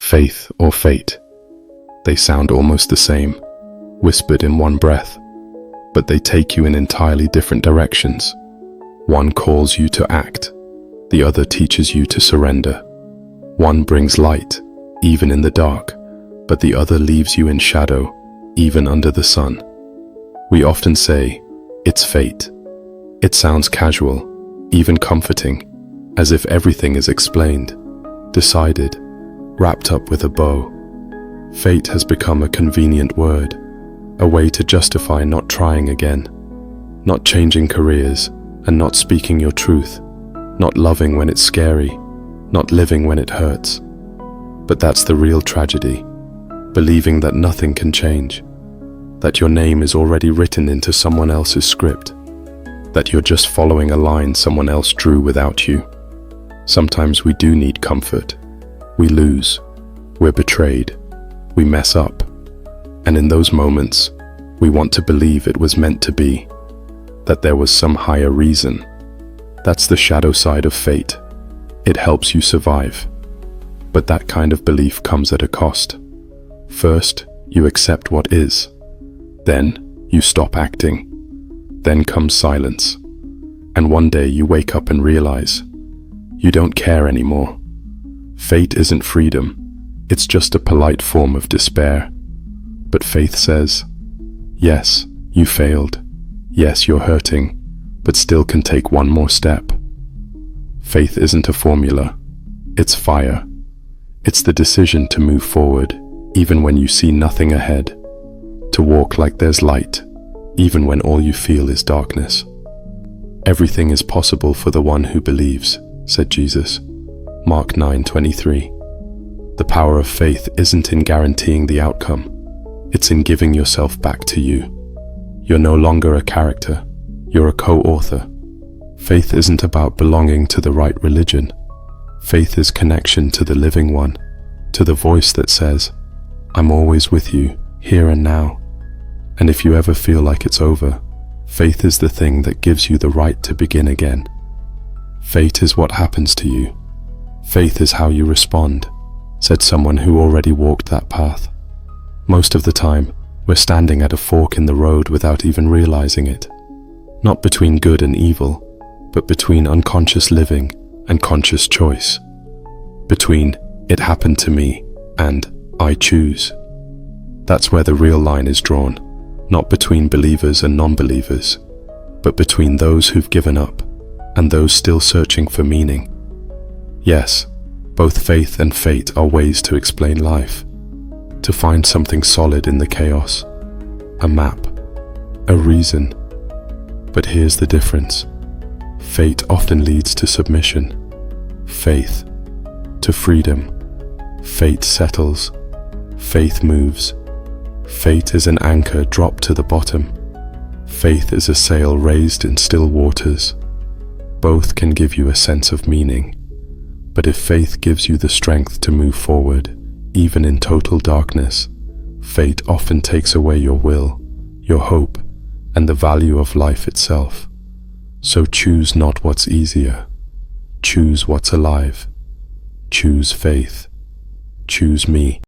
Faith or fate. They sound almost the same, whispered in one breath, but they take you in entirely different directions. One calls you to act, the other teaches you to surrender. One brings light, even in the dark, but the other leaves you in shadow, even under the sun. We often say, "It's fate." It sounds casual, even comforting, as if everything is explained, decided, wrapped up with a bow. Fate has become a convenient word, a way to justify not trying again, not changing careers, and not speaking your truth, not loving when it's scary, not living when it hurts. But that's the real tragedy, believing that nothing can change, that your name is already written into someone else's script, that you're just following a line someone else drew without you. Sometimes we do need comfort. We lose, we're betrayed, we mess up, and in those moments, we want to believe it was meant to be, that there was some higher reason. That's the shadow side of fate. It helps you survive. But that kind of belief comes at a cost. First, you accept what is. Then, you stop acting. Then comes silence. And one day you wake up and realize, you don't care anymore. Fate isn't freedom. It's just a polite form of despair. But faith says, yes, you failed. Yes, you're hurting, but still can take one more step. Faith isn't a formula. It's fire. It's the decision to move forward, even when you see nothing ahead. To walk like there's light, even when all you feel is darkness. Everything is possible for the one who believes, said Jesus. Mark 9:23. The power of faith isn't in guaranteeing the outcome. It's in giving yourself back to you. You're no longer a character. You're a co-author. Faith isn't about belonging to the right religion. Faith is connection to the living one, to the voice that says, I'm always with you, here and now. And if you ever feel like it's over, faith is the thing that gives you the right to begin again. Fate is what happens to you. Faith is how you respond, said someone who already walked that path. Most of the time, we're standing at a fork in the road without even realizing it. Not between good and evil, but between unconscious living and conscious choice. Between it happened to me and I choose. That's where the real line is drawn, not between believers and non-believers, but between those who've given up and those still searching for meaning. Yes, both faith and fate are ways to explain life, to find something solid in the chaos, a map, a reason. But here's the difference. Fate often leads to submission, faith to freedom. Fate settles, faith moves. Fate is an anchor dropped to the bottom. Faith is a sail raised in still waters. Both can give you a sense of meaning. But if faith gives you the strength to move forward, even in total darkness, fate often takes away your will, your hope, and the value of life itself. So choose not what's easier. Choose what's alive. Choose faith. Choose me.